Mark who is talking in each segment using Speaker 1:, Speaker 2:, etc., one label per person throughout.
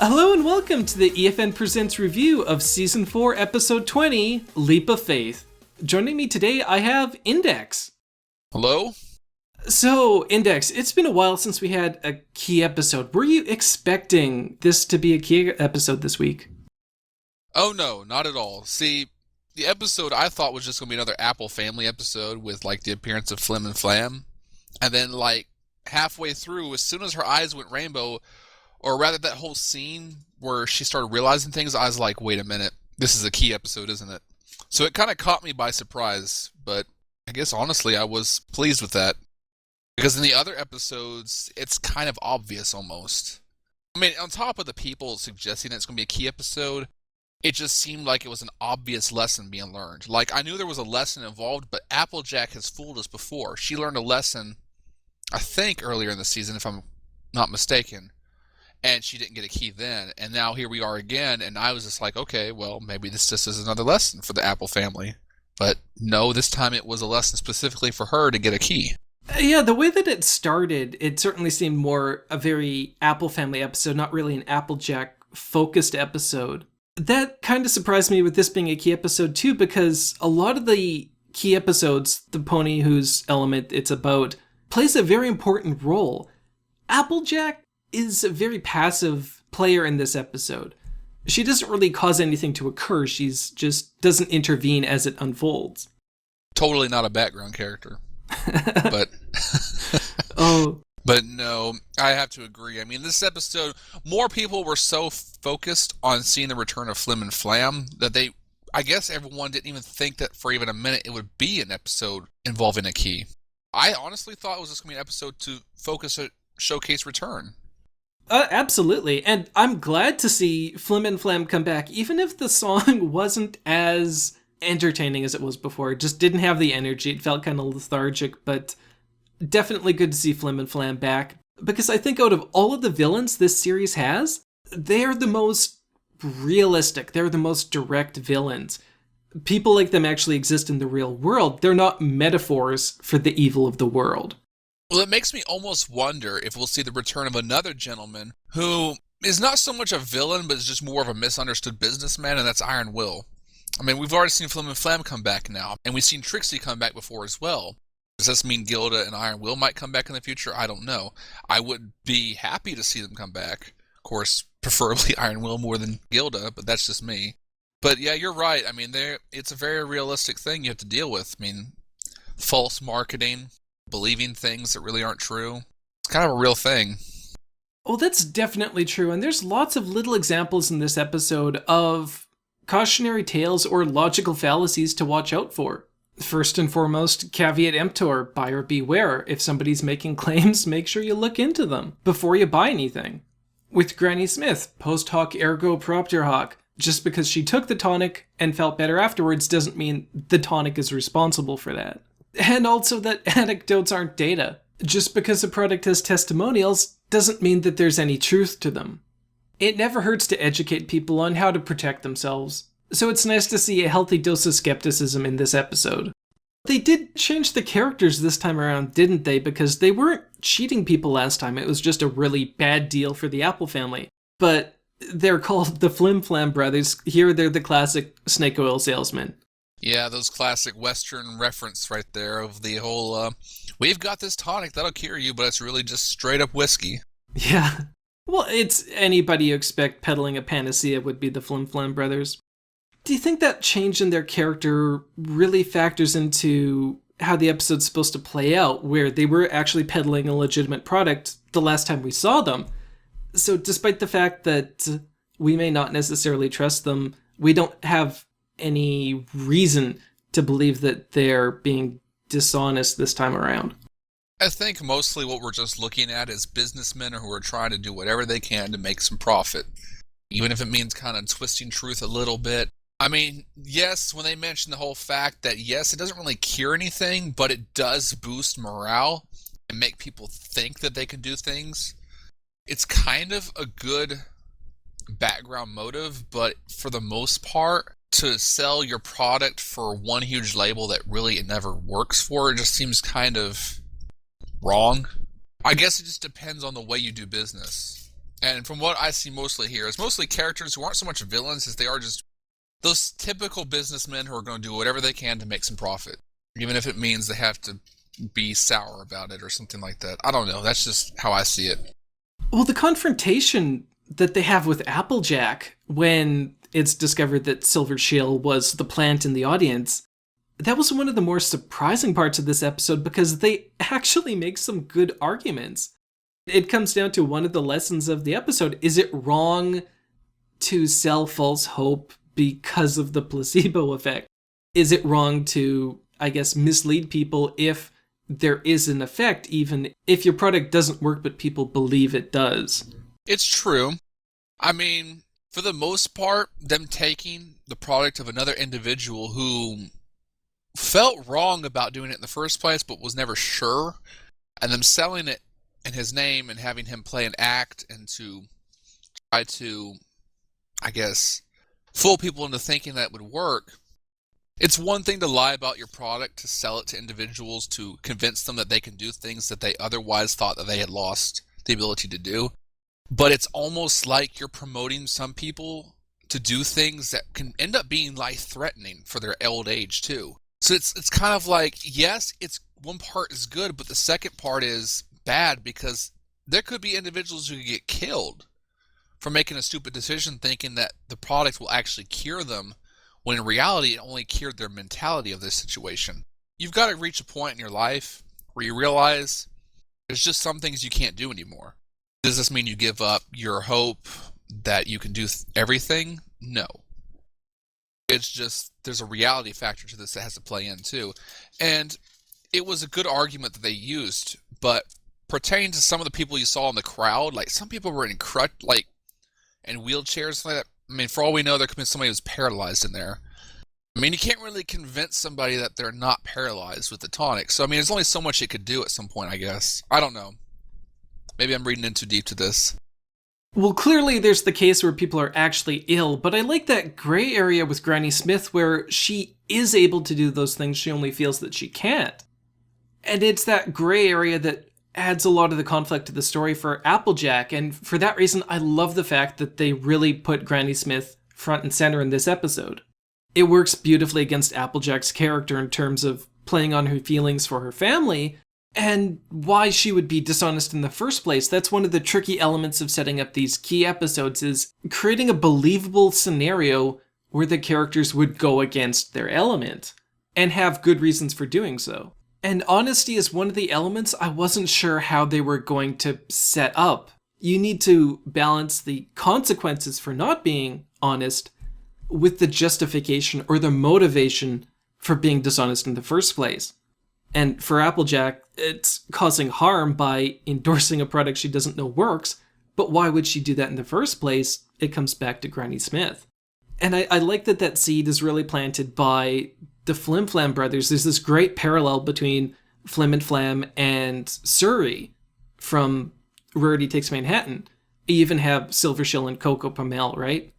Speaker 1: Hello and welcome to the EFN Presents review of Season 4, Episode 20, Leap of Faith. Joining me today, I have Index.
Speaker 2: Hello?
Speaker 1: So, Index, it's been a while since we had a key episode. Were you expecting this to be a key episode this week?
Speaker 2: Oh no, not at all. See, the episode I thought was just going to be another Apple Family episode with, the appearance of Flim and Flam. And then, halfway through, as soon as her eyes went rainbow, or rather that whole scene where she started realizing things, I was like, wait a minute, this is a key episode, isn't it? So it kind of caught me by surprise, but I guess honestly I was pleased with that. Because in the other episodes, it's kind of obvious almost. I mean, on top of the people suggesting it's going to be a key episode, it just seemed like it was an obvious lesson being learned. I knew there was a lesson involved, but Applejack has fooled us before. She learned a lesson, I think, earlier in the season, if I'm not mistaken. And she didn't get a key then, and now here we are again, and I was just like, okay, well, maybe this just is another lesson for the Apple family. But no, this time it was a lesson specifically for her to get a key.
Speaker 1: Yeah, the way that it started, it certainly seemed more a very Apple Family episode, not really an Applejack-focused episode. That kind of surprised me with this being a key episode too, because a lot of the key episodes, the pony whose element it's about, plays a very important role. Applejack is a very passive player in this episode. She doesn't really cause anything to occur, she's just doesn't intervene as it unfolds.
Speaker 2: Totally not a background character. But
Speaker 1: oh.
Speaker 2: But no, I have to agree. I mean, this episode, more people were so focused on seeing the return of Flim and Flam that I guess everyone didn't even think that for even a minute it would be an episode involving a key. I honestly thought it was just going to be an episode to showcase return.
Speaker 1: Absolutely, and I'm glad to see Flim and Flam come back, even if the song wasn't as entertaining as it was before. It just didn't have the energy, it felt kind of lethargic, but definitely good to see Flim and Flam back. Because I think out of all of the villains this series has, they're the most realistic, they're the most direct villains. People like them actually exist in the real world, they're not metaphors for the evil of the world.
Speaker 2: Well, it makes me almost wonder if we'll see the return of another gentleman who is not so much a villain, but is just more of a misunderstood businessman, and that's Iron Will. I mean, we've already seen Flim and Flam come back now, and we've seen Trixie come back before as well. Does this mean Gilda and Iron Will might come back in the future? I don't know. I would be happy to see them come back. Of course, preferably Iron Will more than Gilda, but that's just me. But yeah, you're right. I mean, it's a very realistic thing you have to deal with. I mean, false marketing, believing things that really aren't true. It's kind of a real thing.
Speaker 1: Well, that's definitely true, and there's lots of little examples in this episode of cautionary tales or logical fallacies to watch out for. First and foremost, caveat emptor, buyer beware. If somebody's making claims, make sure you look into them before you buy anything. With Granny Smith, post hoc ergo propter hoc. Just because she took the tonic and felt better afterwards doesn't mean the tonic is responsible for that. And also that anecdotes aren't data. Just because a product has testimonials doesn't mean that there's any truth to them. It never hurts to educate people on how to protect themselves. So it's nice to see a healthy dose of skepticism in this episode. They did change the characters this time around, didn't they? Because they weren't cheating people last time. It was just a really bad deal for the Apple family. But they're called the Flim Flam brothers. Here they're the classic snake oil salesmen.
Speaker 2: Yeah, those classic Western reference right there of the whole, we've got this tonic that'll cure you, but it's really just straight up whiskey.
Speaker 1: Yeah. Well, it's anybody you expect peddling a panacea would be the Flim Flam brothers. Do you think that change in their character really factors into how the episode's supposed to play out, where they were actually peddling a legitimate product the last time we saw them? So despite the fact that we may not necessarily trust them, we don't have any reason to believe that they're being dishonest this time around.
Speaker 2: I think mostly what we're just looking at is businessmen who are trying to do whatever they can to make some profit, even if it means kind of twisting truth a little bit. I mean, yes, when they mention the whole fact that, yes, it doesn't really cure anything, but it does boost morale and make people think that they can do things, it's kind of a good background motive, but for the most part, to sell your product for one huge label that really it never works for, it just seems kind of wrong. I guess it just depends on the way you do business. And from what I see mostly here, it's mostly characters who aren't so much villains as they are just those typical businessmen who are going to do whatever they can to make some profit, even if it means they have to be sour about it or something like that. I don't know. That's just how I see it.
Speaker 1: Well, the confrontation that they have with Applejack when it's discovered that Silver Shield was the plant in the audience, that was one of the more surprising parts of this episode because they actually make some good arguments. It comes down to one of the lessons of the episode. Is it wrong to sell false hope because of the placebo effect? Is it wrong to, I guess, mislead people if there is an effect, even if your product doesn't work but people believe it does?
Speaker 2: It's true. I mean, for the most part, them taking the product of another individual who felt wrong about doing it in the first place but was never sure, and them selling it in his name and having him play an act and to try to, I guess, fool people into thinking that it would work. It's one thing to lie about your product, to sell it to individuals, to convince them that they can do things that they otherwise thought that they had lost the ability to do. But it's almost like you're promoting some people to do things that can end up being life-threatening for their old age, too. So it's kind of like, yes, it's one part is good, but the second part is bad because there could be individuals who could get killed for making a stupid decision thinking that the product will actually cure them, when in reality it only cured their mentality of this situation. You've got to reach a point in your life where you realize there's just some things you can't do anymore. Does this mean you give up your hope that you can do everything? No. It's just there's a reality factor to this that has to play in too. And it was a good argument that they used, but pertaining to some of the people you saw in the crowd, like some people were in in wheelchairs like that. I mean, for all we know, there could be somebody who's paralyzed in there. I mean, you can't really convince somebody that they're not paralyzed with the tonic. So, I mean, there's only so much it could do at some point, I guess. I don't know. Maybe I'm reading in too deep to this.
Speaker 1: Well, clearly there's the case where people are actually ill, but I like that gray area with Granny Smith where she is able to do those things, she only feels that she can't. And it's that gray area that adds a lot of the conflict to the story for Applejack, and for that reason, I love the fact that they really put Granny Smith front and center in this episode. It works beautifully against Applejack's character in terms of playing on her feelings for her family, and why she would be dishonest in the first place. That's one of the tricky elements of setting up these key episodes, is creating a believable scenario where the characters would go against their element, and have good reasons for doing so. And honesty is one of the elements I wasn't sure how they were going to set up. You need to balance the consequences for not being honest with the justification or the motivation for being dishonest in the first place. And for Applejack, it's causing harm by endorsing a product she doesn't know works, but why would she do that in the first place? It comes back to Granny Smith. And I like that seed is really planted by the Flim Flam brothers. There's this great parallel between Flim and Flam and Surrey from Rarity Takes Manhattan. You even have Silver Shield and Coco Pamel, right?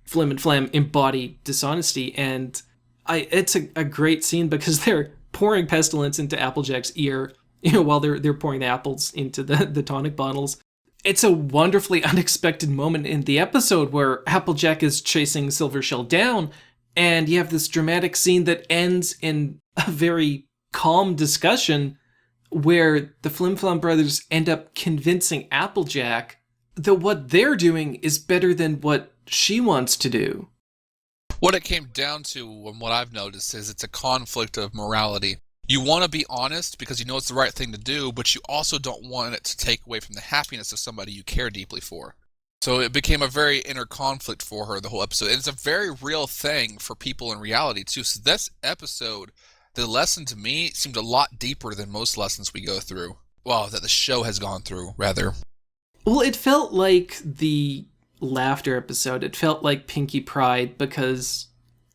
Speaker 1: Flim and Flam embody dishonesty, and it's a great scene because they're pouring pestilence into Applejack's ear, while they're pouring the apples into the tonic bottles. It's a wonderfully unexpected moment in the episode where Applejack is chasing Silver Shield down, and you have this dramatic scene that ends in a very calm discussion where the Flim Flam brothers end up convincing Applejack that what they're doing is better than what she wants to do.
Speaker 2: What it came down to, and what I've noticed, is it's a conflict of morality. You want to be honest because you know it's the right thing to do, but you also don't want it to take away from the happiness of somebody you care deeply for. So it became a very inner conflict for her, the whole episode. And it's a very real thing for people in reality, too. So this episode, the lesson to me seemed a lot deeper than most lessons we go through. Well, that the show has gone through, rather.
Speaker 1: Well, it felt like the laughter episode. It felt like Pinky Pride because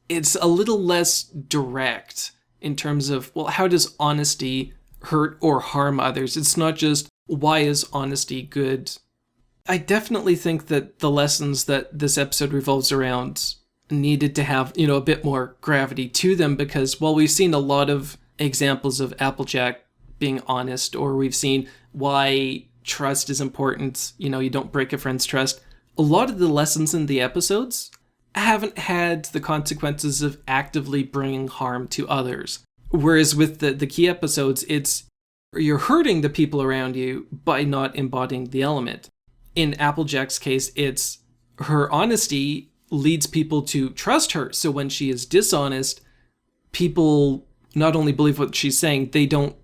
Speaker 1: it's a little less direct in terms of, well, how does honesty hurt or harm others? It's not just, why is honesty good? I definitely think that the lessons that this episode revolves around needed to have, a bit more gravity to them, because while we've seen a lot of examples of Applejack being honest, or we've seen why trust is important. You don't break a friend's trust. A lot of the lessons in the episodes haven't had the consequences of actively bringing harm to others. Whereas with the key episodes, it's you're hurting the people around you by not embodying the element. In Applejack's case, it's her honesty leads people to trust her. So when she is dishonest, people not only believe what she's saying, they don't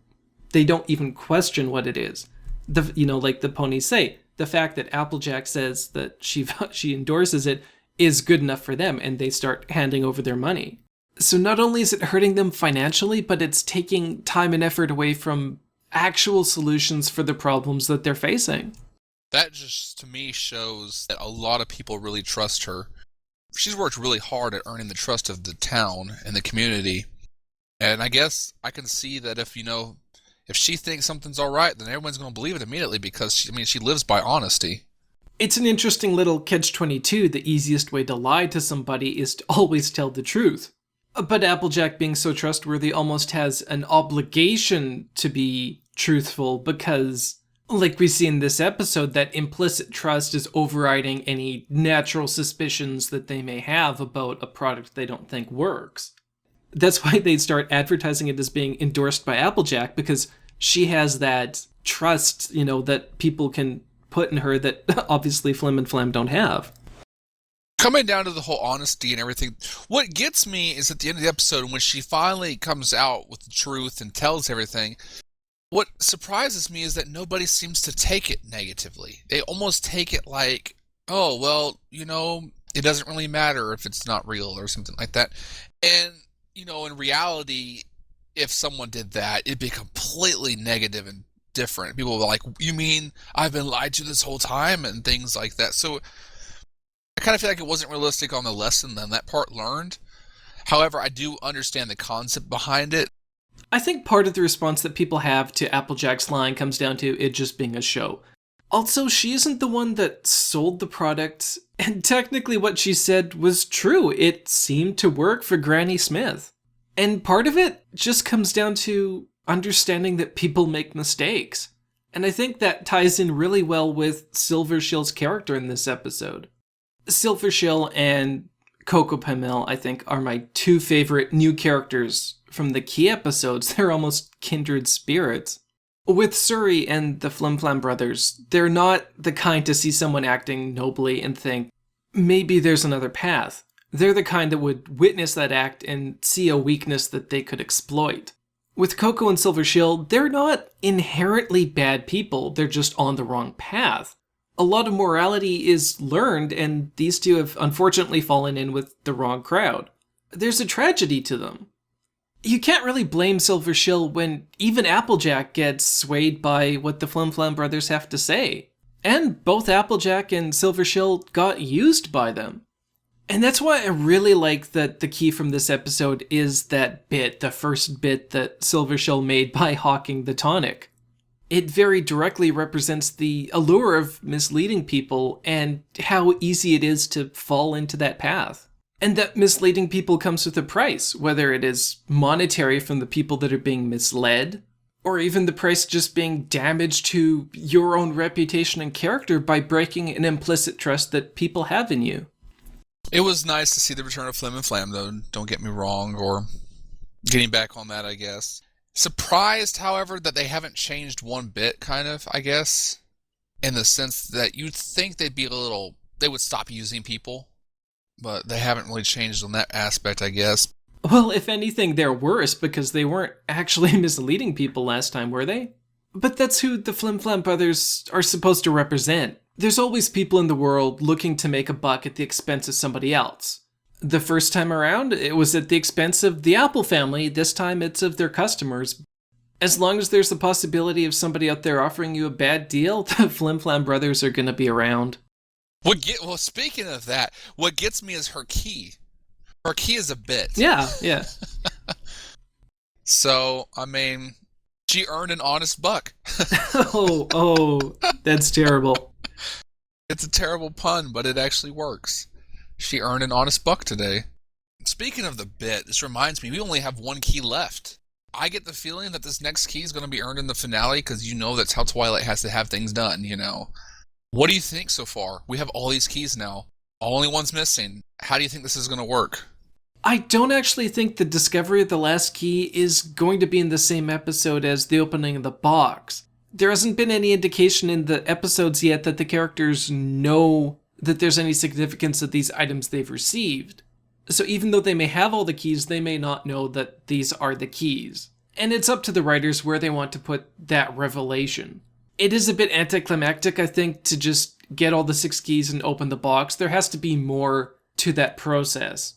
Speaker 1: even question what it is. Like the ponies say, the fact that Applejack says that she endorses it is good enough for them, and they start handing over their money. So not only is it hurting them financially, but it's taking time and effort away from actual solutions for the problems that they're facing.
Speaker 2: That just, to me, shows that a lot of people really trust her. She's worked really hard at earning the trust of the town and the community. And I guess I can see that if she thinks something's all right, then everyone's going to believe it immediately because, she lives by honesty.
Speaker 1: It's an interesting little catch-22. The easiest way to lie to somebody is to always tell the truth. But Applejack, being so trustworthy, almost has an obligation to be truthful because, like we see in this episode, that implicit trust is overriding any natural suspicions that they may have about a product they don't think works. That's why they start advertising it as being endorsed by Applejack, because she has that trust, that people can put in her that obviously Flim and Flam don't have.
Speaker 2: Coming down to the whole honesty and everything, what gets me is at the end of the episode when she finally comes out with the truth and tells everything, what surprises me is that nobody seems to take it negatively. They almost take it like, oh, well, it doesn't really matter if it's not real or something like that. And, in reality, if someone did that, it'd be completely negative and different. People were like, you mean I've been lied to this whole time? And things like that. So I kind of feel like it wasn't realistic on the lesson than that part learned. However, I do understand the concept behind it.
Speaker 1: I think part of the response that people have to Applejack's line comes down to it just being a show. Also, she isn't the one that sold the product, and technically what she said was true. It seemed to work for Granny Smith. And part of it just comes down to understanding that people make mistakes. And I think that ties in really well with Silvershill's character in this episode. Silvershill and Coco Pamel, I think, are my two favorite new characters from the key episodes. They're almost kindred spirits. With Suri and the Flim Flam brothers, they're not the kind to see someone acting nobly and think, maybe there's another path. They're the kind that would witness that act and see a weakness that they could exploit. With Coco and Silvershill, they're not inherently bad people, they're just on the wrong path. A lot of morality is learned, and these two have unfortunately fallen in with the wrong crowd. There's a tragedy to them. You can't really blame Silvershill when even Applejack gets swayed by what the Flim Flam brothers have to say. And both Applejack and Silvershill got used by them. And that's why I really like that the key from this episode is that bit, the first bit that Silvershill made by hawking the tonic. It very directly represents the allure of misleading people and how easy it is to fall into that path. And that misleading people comes with a price, whether it is monetary from the people that are being misled, or even the price just being damage to your own reputation and character by breaking an implicit trust that people have in you.
Speaker 2: It was nice to see the return of Flim and Flam, though, don't get me wrong, or getting back on that, I guess. Surprised, however, that they haven't changed one bit, kind of, I guess, in the sense that you'd think they would stop using people, but they haven't really changed on that aspect, I guess.
Speaker 1: Well, if anything, they're worse because they weren't actually misleading people last time, were they? But that's who the Flim Flam brothers are supposed to represent. There's always people in the world looking to make a buck at the expense of somebody else. The first time around, it was at the expense of the Apple family. This time, it's of their customers. As long as there's the possibility of somebody out there offering you a bad deal, the Flim Flam brothers are going to be around.
Speaker 2: Well, speaking of that, what gets me is her key. Her key is a bit.
Speaker 1: Yeah.
Speaker 2: So, she earned an honest buck.
Speaker 1: Oh, that's terrible.
Speaker 2: It's a terrible pun, but it actually works. She earned an honest buck today. Speaking of the bit, this reminds me, we only have one key left. I get the feeling that this next key is going to be earned in the finale because you know that's how Twilight has to have things done, you know. What do you think so far? We have all these keys now. Only one's missing. How do you think this is going to work?
Speaker 1: I don't actually think the discovery of the last key is going to be in the same episode as the opening of the box. There hasn't been any indication in the episodes yet that the characters know that there's any significance of these items they've received. So even though they may have all the keys, they may not know that these are the keys. And it's up to the writers where they want to put that revelation. It is a bit anticlimactic, I think, to just get all the 6 keys and open the box. There has to be more to that process.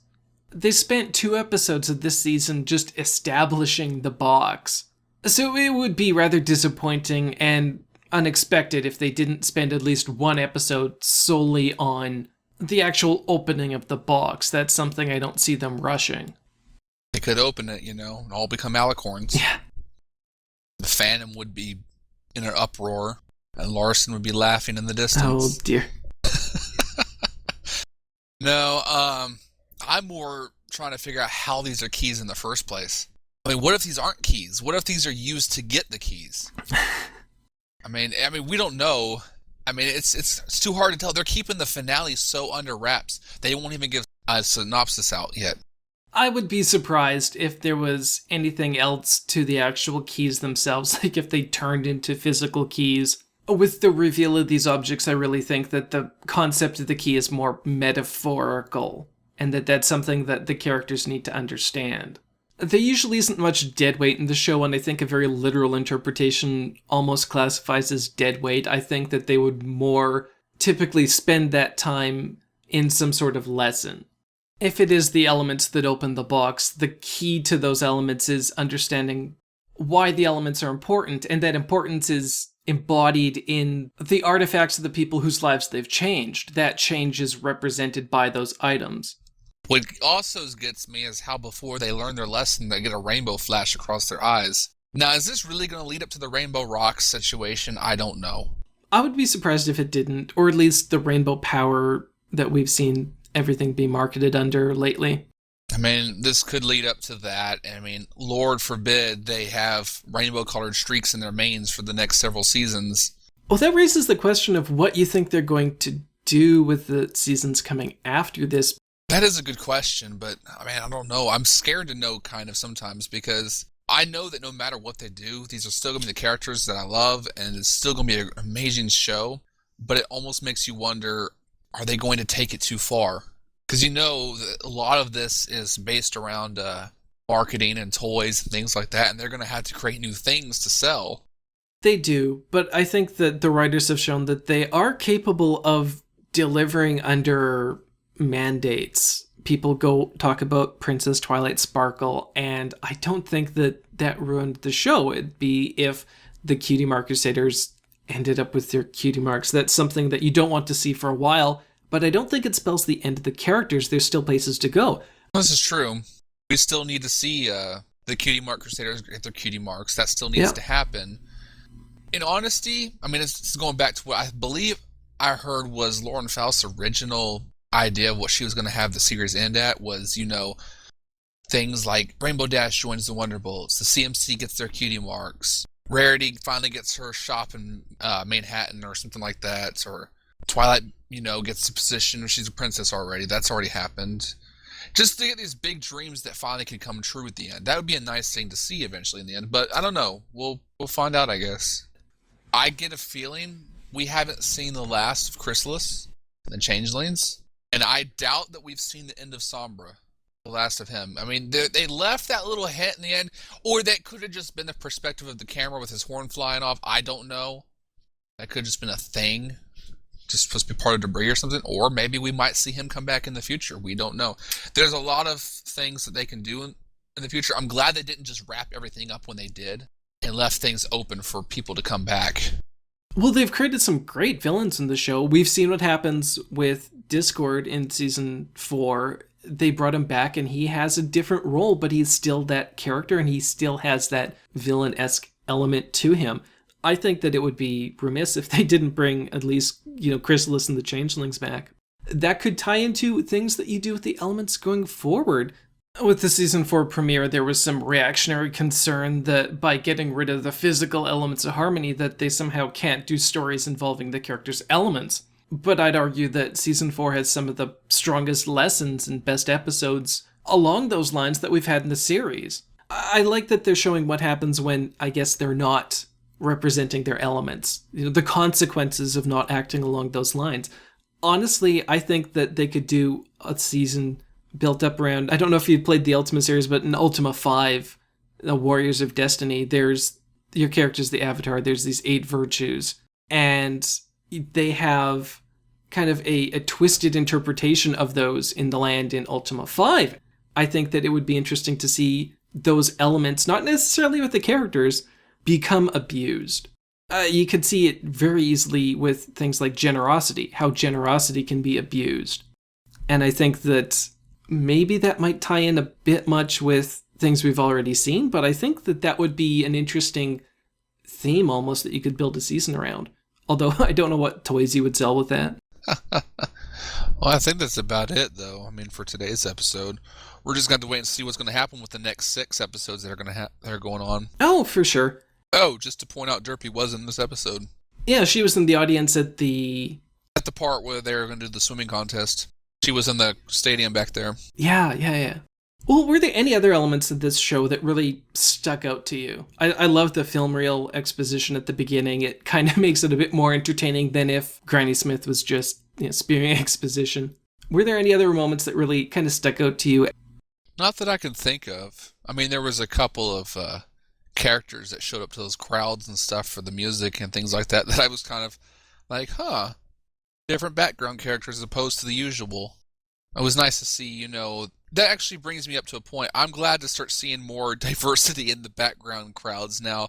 Speaker 1: They spent 2 episodes of this season just establishing the box. So it would be rather disappointing and unexpected if they didn't spend at least 1 episode solely on the actual opening of the box. That's something I don't see them rushing.
Speaker 2: They could open it, you know, and all become alicorns.
Speaker 1: Yeah.
Speaker 2: The fandom would be in an uproar, and Larson would be laughing in the distance.
Speaker 1: Oh, dear.
Speaker 2: No, I'm more trying to figure out how these are keys in the first place. I mean, what if these aren't keys? What if these are used to get the keys? I mean, we don't know. I mean, it's too hard to tell. They're keeping the finale so under wraps. They won't even give a synopsis out yet.
Speaker 1: I would be surprised if there was anything else to the actual keys themselves, like if they turned into physical keys. With the reveal of these objects, I really think that the concept of the key is more metaphorical, and that's something that the characters need to understand. There usually isn't much deadweight in the show, and I think a very literal interpretation almost classifies as deadweight. I think that they would more typically spend that time in some sort of lesson. If it is the elements that open the box, the key to those elements is understanding why the elements are important, and that importance is embodied in the artifacts of the people whose lives they've changed. That change is represented by those items.
Speaker 2: What also gets me is how before they learn their lesson, they get a rainbow flash across their eyes. Now, is this really going to lead up to the Rainbow Rocks situation? I don't know.
Speaker 1: I would be surprised if it didn't, or at least the rainbow power that we've seen everything be marketed under lately.
Speaker 2: I mean, this could lead up to that. I mean, Lord forbid they have rainbow-colored streaks in their manes for the next several seasons.
Speaker 1: Well, that raises the question of what you think they're going to do with the seasons coming after this.
Speaker 2: That is a good question, but I mean, I don't know. I'm scared to know kind of sometimes because I know that no matter what they do, these are still going to be the characters that I love, and it's still going to be an amazing show, but it almost makes you wonder, are they going to take it too far? Because you know that a lot of this is based around marketing and toys and things like that, and they're going to have to create new things to sell.
Speaker 1: They do, but I think that the writers have shown that they are capable of delivering under mandates. People go talk about Princess Twilight Sparkle, and I don't think that that ruined the show. It'd be if the Cutie Mark Crusaders ended up with their cutie marks. That's something that you don't want to see for a while, but I don't think it spells the end of the characters. There's still places to go.
Speaker 2: This is true. We still need to see the Cutie Mark Crusaders get their cutie marks. That still needs to happen. In honesty, I mean, it's going back to what I believe I heard was Lauren Faust's original idea of what she was going to have the series end at was, you know, things like Rainbow Dash joins the Wonderbolts, the CMC gets their cutie marks, Rarity finally gets her shop in Manhattan or something like that, or Twilight, you know, gets the position where she's a princess already. That's already happened. Just to get these big dreams that finally can come true at the end. That would be a nice thing to see eventually in the end, but I don't know. We'll find out, I guess. I get a feeling we haven't seen the last of Chrysalis and the Changelings. And I doubt that we've seen the end of Sombra, the last of him. I mean, they left that little hint in the end, or that could have just been the perspective of the camera with his horn flying off. I don't know. That could have just been a thing, just supposed to be part of debris or something. Or maybe we might see him come back in the future. We don't know. There's a lot of things that they can do in the future. I'm glad they didn't just wrap everything up when they did and left things open for people to come back.
Speaker 1: Well, they've created some great villains in the show. We've seen what happens with Discord in season 4. They brought him back and he has a different role, but he's still that character and he still has that villain-esque element to him. I think that it would be remiss if they didn't bring at least, you know, Chrysalis and the Changelings back. That could tie into things that you do with the elements going forward. With the season 4 premiere, there was some reactionary concern that by getting rid of the physical elements of Harmony, that they somehow can't do stories involving the character's elements. But I'd argue that season 4 has some of the strongest lessons and best episodes along those lines that we've had in the series. I like that they're showing what happens when, I guess, they're not representing their elements. The consequences of not acting along those lines. Honestly, I think that they could do a season built up around, I don't know if you played the Ultima series, but in Ultima 5, the Warriors of Destiny, there's your character's the Avatar, there's these 8 virtues, and they have kind of a twisted interpretation of those in the land in Ultima 5. I think that it would be interesting to see those elements, not necessarily with the characters, become abused. You could see it very easily with things like generosity, how generosity can be abused. And I think that maybe that might tie in a bit much with things we've already seen, but I think that that would be an interesting theme almost that you could build a season around. Although I don't know what toys you would sell with that.
Speaker 2: Well, I think that's about it, though. I mean, for today's episode, we're just going to wait and see what's going to happen with the next 6 episodes that are going on.
Speaker 1: Oh, for sure.
Speaker 2: Oh, just to point out, Derpy was in this episode.
Speaker 1: Yeah, she was in the audience at the
Speaker 2: part where they were going to do the swimming contest. She was in the stadium back there.
Speaker 1: Yeah. Well, were there any other elements of this show that really stuck out to you? I love the film reel exposition at the beginning. It kind of makes it a bit more entertaining than if Granny Smith was just spewing exposition. Were there any other moments that really kind of stuck out to you?
Speaker 2: Not that I can think of. I mean, there was a couple of characters that showed up to those crowds and stuff for the music and things like that I was kind of like, different background characters as opposed to the usual. It was nice to see, that actually brings me up to a point. I'm glad to start seeing more diversity in the background crowds now,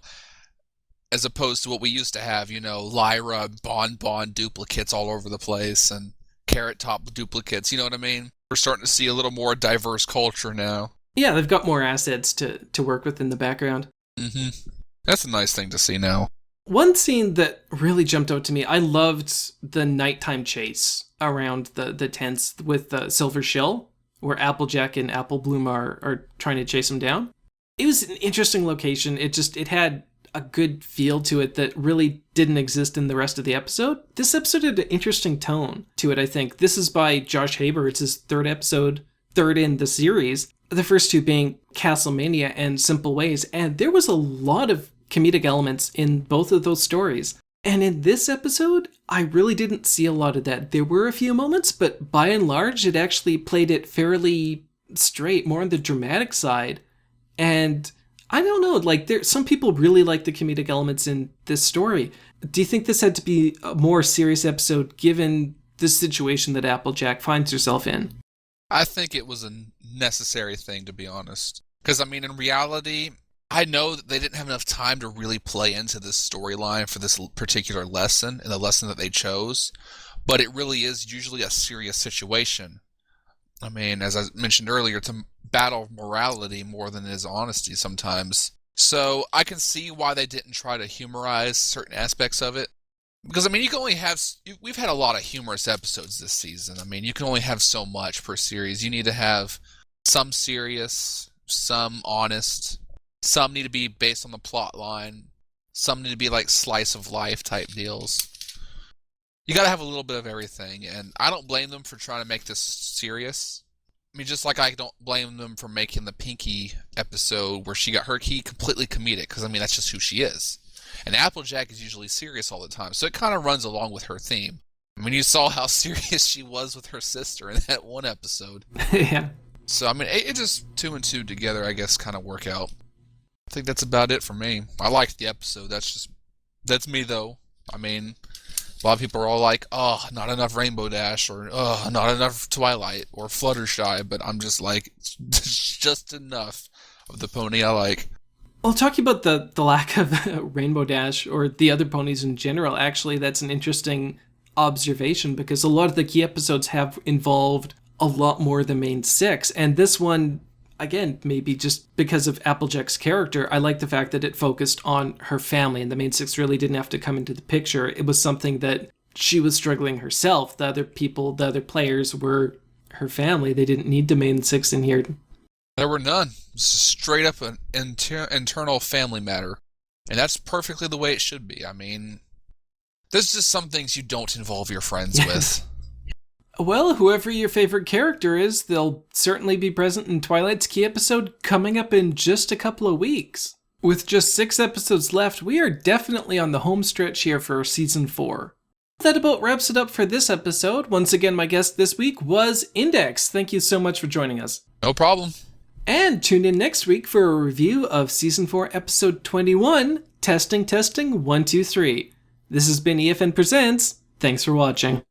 Speaker 2: as opposed to what we used to have, Lyra, Bon duplicates all over the place, and Carrot Top duplicates, you know what I mean? We're starting to see a little more diverse culture now.
Speaker 1: Yeah, they've got more assets to work with in the background.
Speaker 2: Mm-hmm. That's a nice thing to see now.
Speaker 1: One scene that really jumped out to me, I loved the nighttime chase around the tents with the Silver Shill, where Applejack and Apple Bloom are trying to chase him down. It was an interesting location. It had a good feel to it that really didn't exist in the rest of the episode. This episode had an interesting tone to it, I think. This is by Josh Haber. It's his third in the series. The first 2 being Castlemania and Simple Ways. And there was a lot of comedic elements in both of those stories. And in this episode, I really didn't see a lot of that. There were a few moments, but by and large, it actually played it fairly straight, more on the dramatic side. And I don't know, some people really like the comedic elements in this story. Do you think this had to be a more serious episode given the situation that Applejack finds herself in?
Speaker 2: I think it was a necessary thing, to be honest. Because, I mean, in reality, I know that they didn't have enough time to really play into this storyline for this particular lesson, and the lesson that they chose. But it really is usually a serious situation. I mean, as I mentioned earlier, it's a battle of morality more than it is honesty sometimes. So I can see why they didn't try to humorize certain aspects of it. Because, I mean, we've had a lot of humorous episodes this season. I mean, you can only have so much per series. You need to have some serious, some honest, some need to be based on the plot line, some need to be like slice of life type deals. You gotta have a little bit of everything, and I don't blame them for trying to make this serious. I mean, just like I don't blame them for making the Pinky episode where she got her key completely comedic, because I mean, that's just who she is. And Applejack is usually serious all the time, so it kind of runs along with her theme. I mean, you saw how serious she was with her sister in that one episode.
Speaker 1: Yeah.
Speaker 2: So, I mean, it just 2 and 2 together, I guess, kind of work out. I think that's about it for me. I liked the episode. That's me, though. I mean, a lot of people are all like, not enough Rainbow Dash, or not enough Twilight, or Fluttershy, but I'm just like, just enough of the pony I like.
Speaker 1: Well, talking about the lack of Rainbow Dash, or the other ponies in general, actually, that's an interesting observation, because a lot of the key episodes have involved a lot more of the main 6, and this one, again, maybe just because of Applejack's character, I like the fact that it focused on her family, and the main 6 really didn't have to come into the picture. It was something that she was struggling herself. The other players were her family. They didn't need the main 6 in here.
Speaker 2: There were none. It's straight up an internal family matter. And that's perfectly the way it should be. I mean, there's just some things you don't involve your friends with.
Speaker 1: Well, whoever your favorite character is, they'll certainly be present in Twilight's key episode coming up in just a couple of weeks. With just 6 episodes left, we are definitely on the home stretch here for Season 4. That about wraps it up for this episode. Once again, my guest this week was Index. Thank you so much for joining us.
Speaker 2: No problem.
Speaker 1: And tune in next week for a review of Season 4, Episode 21, Testing, 1, 2, 3. This has been EFN Presents. Thanks for watching.